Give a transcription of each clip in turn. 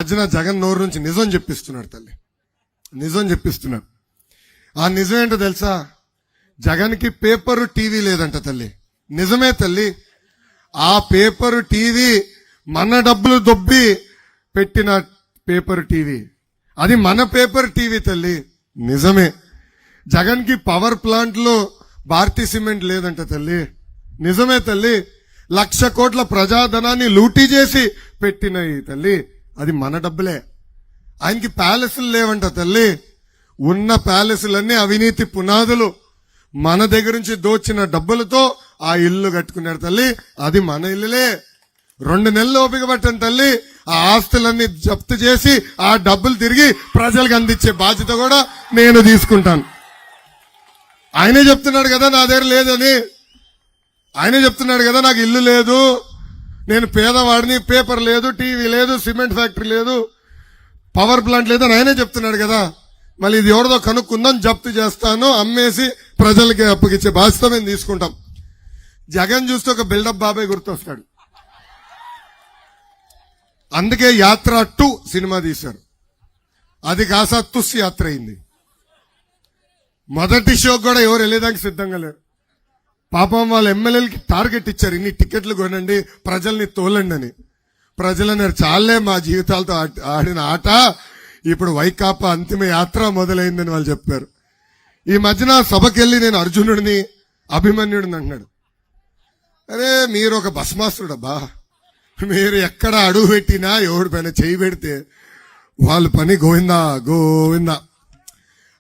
మధ్యన జగన్ నోరు నుంచి నిజం చెప్పిస్తున్నాడు తల్లి, నిజం చెప్పిస్తున్నాడు. ఆ నిజం ఏంటో తెలుసా? జగన్కి పేపరు టీవీ లేదంట తల్లి. నిజమే తల్లి. ఆ పేపరు టీవీ మన డబ్బులు దొబ్బి పెట్టిన పేపర్ టీవీ, అది మన పేపర్ టీవీ తల్లి. నిజమే. జగన్ కి పవర్ ప్లాంట్ లో భారతీ సిమెంట్ లేదంట తల్లి. నిజమే తల్లి. 1,00,000 కోట్ల ప్రజాధనాన్ని లూటీ చేసి పెట్టిన ఈ తల్లి, అది మన డబ్బులే. ఆయనకి ప్యాలెస్లు లేవంట తల్లి. ఉన్న ప్యాలెస్లన్నీ అవినీతి పునాదులు. మన దగ్గర నుంచి దోచిన డబ్బులతో ఆ ఇల్లు కట్టుకున్నాడు తల్లి, అది మన ఇల్లులే. 2 నెలలు ఓపిక పట్టండి తల్లి, ఆ ఆస్తులన్నీ జప్తు చేసి ఆ డబ్బులు తిరిగి ప్రజలకు అందించే బాధ్యత కూడా నేను తీసుకుంటాను. ఆయనే చెప్తున్నాడు కదా నా దగ్గర లేదని. ఆయనే చెప్తున్నాడు కదా నాకు ఇల్లు లేదు, నేను పేదవాడిని, పేపర్ లేదు, టీవీ లేదు, సిమెంట్ ఫ్యాక్టరీ లేదు, పవర్ ప్లాంట్ లేదు అని ఆయనే చెప్తున్నాడు కదా. మళ్ళీ ఇది ఎవరిదో కనుక్కుందాం, జప్తు చేస్తాను, అమ్మేసి ప్రజలకి అప్పగిచ్చే బాధ్యత మేము తీసుకుంటాం. జగన్ చూస్తే ఒక బిల్డప్ బాబాయ్ గుర్తొస్తాడు. అందుకే యాత్ర 2 సినిమా తీశారు. అది కాసా తుస్ యాత్ర అయింది. మొదటి షోకి కూడా ఎవరు వెళ్ళేదానికి సిద్ధంగా లేరు. పాపం వాళ్ళ ఎమ్మెల్యేలకి టార్గెట్ ఇచ్చారు, ఇన్ని టికెట్లు కొనండి, ప్రజల్ని తోలండి అని. ప్రజలన్నారు చాలే మా జీవితాలతో ఆడిన ఆట, ఇప్పుడు వైకాపా అంతిమ యాత్ర మొదలైందని వాళ్ళు చెప్పారు. ఈ మధ్యన సభకెళ్ళి నేను అర్జునుడిని, అభిమన్యుడిని అంటున్నాడు. అరే మీరు ఒక భస్మాసుడబ్బా, మీరు ఎక్కడ అడుగు పెట్టినా ఎవడి పైన చేయి పెడితే వాళ్ళ పని గోవిందా గోవిందా.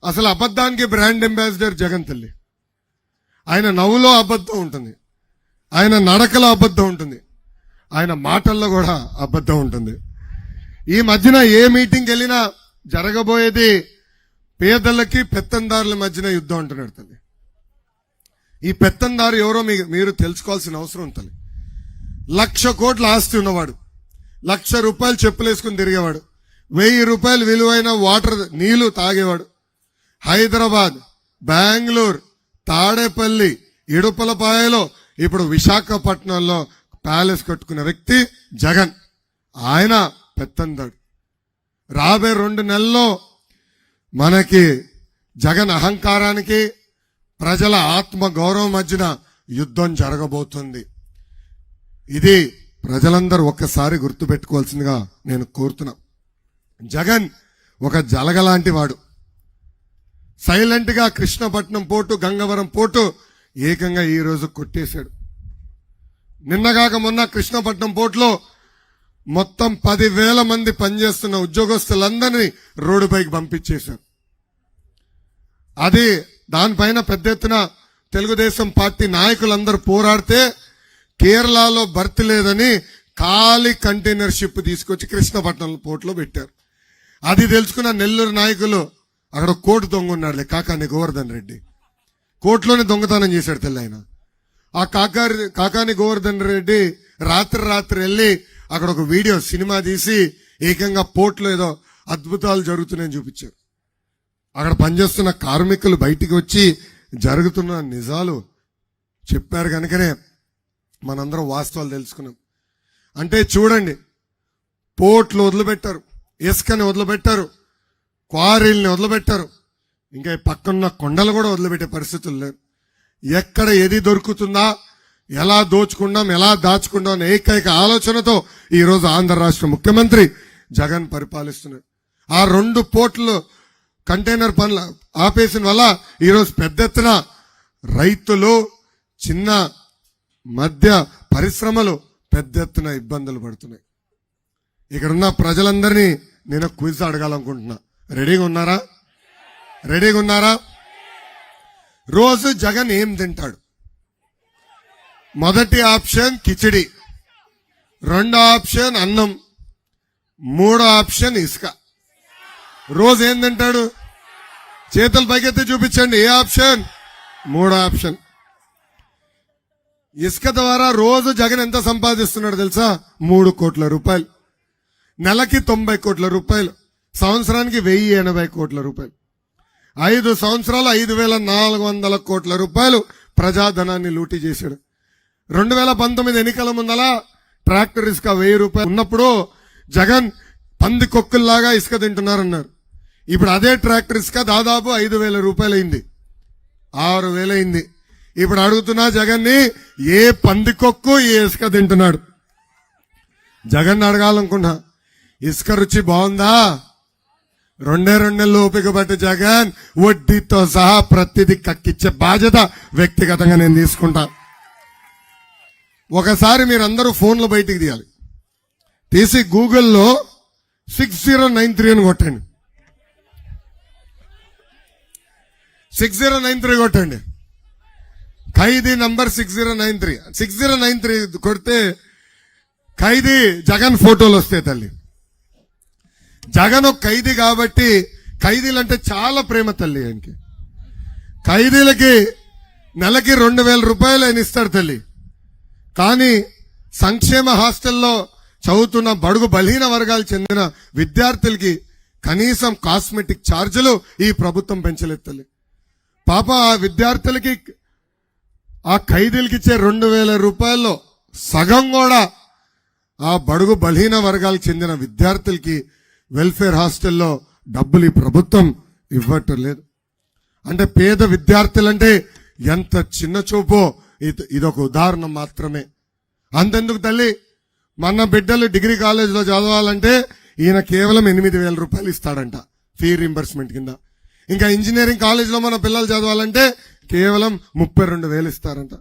అసలు అబద్ధానికి బ్రాండ్ అంబాసిడర్ జగన్ తల్లి. ఆయన నవ్వులో అబద్ధం ఉంటుంది, ఆయన నడకలో అబద్ధం ఉంటుంది, ఆయన మాటల్లో కూడా అబద్ధం ఉంటుంది. ఈ మధ్యన ఏ మీటింగ్కి వెళ్ళినా జరగబోయేది పేదలకి పెత్తందారుల మధ్యన యుద్ధం అంటున్నాడు తల్లి. ఈ పెత్తందారు ఎవరో మీరు తెలుసుకోవాల్సిన అవసరం ఉంటుంది. 1,00,000 కోట్ల ఆస్తి ఉన్నవాడు, 1,00,000 రూపాయలు చెప్పులు వేసుకుని తిరిగేవాడు, 1,000 రూపాయలు విలువైన వాటర్ నీళ్లు తాగేవాడు. హైదరాబాద్, బెంగళూరు, తాడేపల్లి, ఇడుపలపాయలో, ఇప్పుడు విశాఖపట్నంలో ప్యాలెస్ కట్టుకున్న వ్యక్తి జగన్. ఆయన పెత్తందాడు. రాబోయే 2 నెలల్లో మనకి జగన్ అహంకారానికి ప్రజల ఆత్మ గౌరవం మధ్యన యుద్ధం జరగబోతుంది. ఇది ప్రజలందరూ ఒక్కసారి గుర్తుపెట్టుకోవాల్సిందిగా నేను కోరుతున్నా. జగన్ ఒక జలగలాంటి వాడు. సైలెంట్ గా కృష్ణపట్నం పోర్టు, గంగవరం పోర్టు ఏకంగా ఈ రోజు కొట్టేశాడు. నిన్నగాక మొన్న కృష్ణపట్నం పోర్టులో మొత్తం 10,000 మంది పనిచేస్తున్న ఉద్యోగస్తులందరినీ రోడ్డుపైకి పంపించేశారు. అది దానిపైన పెద్ద ఎత్తున తెలుగుదేశం పార్టీ నాయకులందరూ పోరాడితే కేరళలో భర్తీ లేదని ఖాళీ కంటైనర్ షిప్ తీసుకొచ్చి కృష్ణపట్నం పోర్టులో పెట్టారు. అది తెలుసుకున్న నెల్లూరు నాయకులు, అక్కడ కోర్టు దొంగ ఉన్నాడులే కాకాని గోవర్ధన్ రెడ్డి, కోర్టులోనే దొంగతనం చేశాడు తెల్ల ఆయన. ఆ కాకాని గోవర్ధన్ రెడ్డి రాత్రి వెళ్ళి అక్కడ ఒక వీడియో సినిమా తీసి ఏకంగా పోర్టులో ఏదో అద్భుతాలు జరుగుతున్నాయని చూపించారు. అక్కడ పనిచేస్తున్న కార్మికులు బయటికి వచ్చి జరుగుతున్న నిజాలు చెప్పారు. కనుకనే మనందరం వాస్తవాలు తెలుసుకున్నాం. అంటే చూడండి, పోర్ట్లు వదిలిపెట్టారు, ఇసుకని వదిలిపెట్టారు, క్వారీల్ని వదిలిపెట్టారు, ఇంకా పక్కన్న కొండలు కూడా వదిలిపెట్టే పరిస్థితులు లేరు. ఎక్కడ ఏది దొరుకుతుందా, ఎలా దోచుకుందాం, ఎలా దాచుకుందాం అనే ఏకైక ఆలోచనతో ఈరోజు ఆంధ్ర రాష్ట్ర ముఖ్యమంత్రి జగన్ పరిపాలిస్తున్నారు. ఆ 2 పోర్టులు కంటైనర్ పనులు ఆపేసిన వల్ల ఈరోజు పెద్ద ఎత్తున రైతులు, చిన్న మధ్య పరిశ్రమలు పెద్ద ఎత్తున ఇబ్బందులు పడుతున్నాయి. ఇక్కడున్న ప్రజలందరినీ నేను క్విజ్ అడగాలనుకుంటున్నా. రెడీగా ఉన్నారా? రెడీగా ఉన్నారా? రోజు జగన్ ఏం తింటాడు? మొదటి ఆప్షన్ కిచిడి, 2వ ఆప్షన్ అన్నం, 3వ ఆప్షన్ ఇసుక. రోజు ఏం తింటాడు? చేతులు పైకెత్తి చూపించండి. ఏ ఆప్షన్? 3వ ఆప్షన్. ఇసుక ద్వారా రోజు జగన్ ఎంత సంపాదిస్తున్నాడు తెలుసా? 3 కోట్ల రూపాయలు. నెలకి 90 కోట్ల రూపాయలు, సంవత్సరానికి 1,080 కోట్ల రూపాయలు. 5 సంవత్సరాలు 5,400 కోట్ల రూపాయలు ప్రజాధనాన్ని లూటీ చేశాడు. 2019 ఎన్నికల ముందల ట్రాక్టర్ ఇసుక 1,000 రూపాయలు ఉన్నప్పుడు జగన్ పంది కొక్కుల్లాగా ఇసుక తింటున్నారన్నారు. ఇప్పుడు అదే ట్రాక్టర్ ఇసుక దాదాపు 5,000 రూపాయలు అయింది, 6,000 అయింది. ఇప్పుడు అడుగుతున్నా జగన్ని, ఏ పంది కొక్కు ఈ ఇసుక తింటున్నాడు? జగన్ అడగాలనుకున్నా, ఇసుక రుచి బాగుందా? 2 నెలలు ఓపిక పట్టి జగన్ వడ్డీతో సహా ప్రతిదీ కక్కిచ్చే బాధ్యత వ్యక్తిగతంగా నేను తీసుకుంటా. ఒకసారి మీరందరూ ఫోన్లు బయటికి తీయాలి, తీసి గూగుల్లో 6093 అని కొట్టండి. 6093 కొట్టండి. ఖైదీ నంబర్ 6093. 6093 కొడితే ఖైదీ జగన్ ఫోటోలు వస్తాయి తల్లి. జగన్ ఒక ఖైదీ కాబట్టి ఖైదీలంటే చాలా ప్రేమ తల్లి. ఆయనకి ఖైదీలకి నెలకి 2,000 రూపాయలు ఆయన ఇస్తాడు తల్లి. కానీ సంక్షేమ హాస్టల్లో చదువుతున్న బడుగు బలహీన వర్గాలు చెందిన విద్యార్థులకి కనీసం కాస్మెటిక్ ఛార్జీలు ఈ ప్రభుత్వం పెంచలేదు తల్లి. పాప ఆ విద్యార్థులకి, ఆ ఖైదీలకి ఇచ్చే 2,000 రూపాయల్లో సగం కూడా ఆ బడుగు బలహీన వర్గాలకు చెందిన విద్యార్థులకి వెల్ఫేర్ హాస్టల్లో డబ్బులు ఈ ప్రభుత్వం ఇవ్వటం లేదు. అంటే పేద విద్యార్థులంటే ఎంత చిన్న చూపో ఇదొక ఉదాహరణ మాత్రమే. అంతెందుకు తల్లి, మన బిడ్డలు డిగ్రీ కాలేజీలో చదవాలంటే ఈయన కేవలం 8,000 రూపాయలు ఇస్తాడంట ఫీ రింబర్స్మెంట్ కింద. ఇంకా ఇంజనీరింగ్ కాలేజీలో మన పిల్లలు చదవాలంటే కేవలం 32,000 ఇస్తారంట.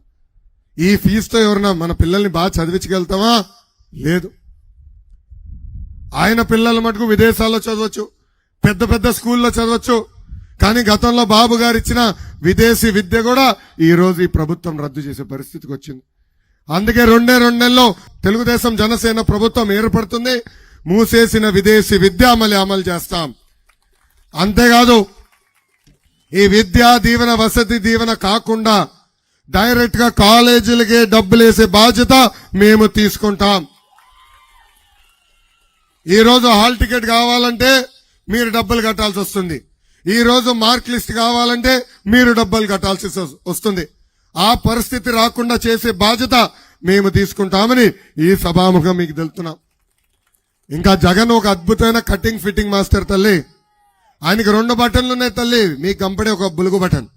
ఈ ఫీజుతో ఎవరన్నా మన పిల్లల్ని బాగా చదివించగలుగుతామా? లేదు. ఆయన పిల్లల మటుకు విదేశాల్లో చదవచ్చు, పెద్ద పెద్ద స్కూల్లో చదవచ్చు. కానీ గతంలో బాబు గారు ఇచ్చిన విదేశీ విద్య కూడా ఈ రోజు ఈ ప్రభుత్వం రద్దు చేసే పరిస్థితికి వచ్చింది. అందుకే 2 నెలల్లో తెలుగుదేశం జనసేన ప్రభుత్వం ఏర్పడుతుంది. మూసేసిన విదేశీ విద్య అమలు చేస్తాం. అంతేకాదు, ఈ విద్యా దీవెన వసతి దీవెన కాకుండా డైరెక్ట్ గా కాలేజీలకే డబ్బులు వేసే బాధ్యత మేము తీసుకుంటాం. ఈ రోజు హాల్ టికెట్ కావాలంటే మీరు డబ్బులు కట్టాల్సి వస్తుంది. ఈ రోజు మార్క్ లిస్ట్ కావాలంటే మీరు డబ్బులు కట్టాల్సి వస్తుంది. ఆ పరిస్థితి రాకుండా చేసే బాధ్యత మేము తీసుకుంటామని ఈ సభాముఖం మీకు తెలుపుతున్నాం. ఇంకా జగన్ ఒక అద్భుతమైన కటింగ్ ఫిట్టింగ్ మాస్టర్ తల్లి. ఆయనకి 2 బటన్లు ఉన్నాయి తల్లి, మీకు కంపెనీ ఒక బులుగు బటన్.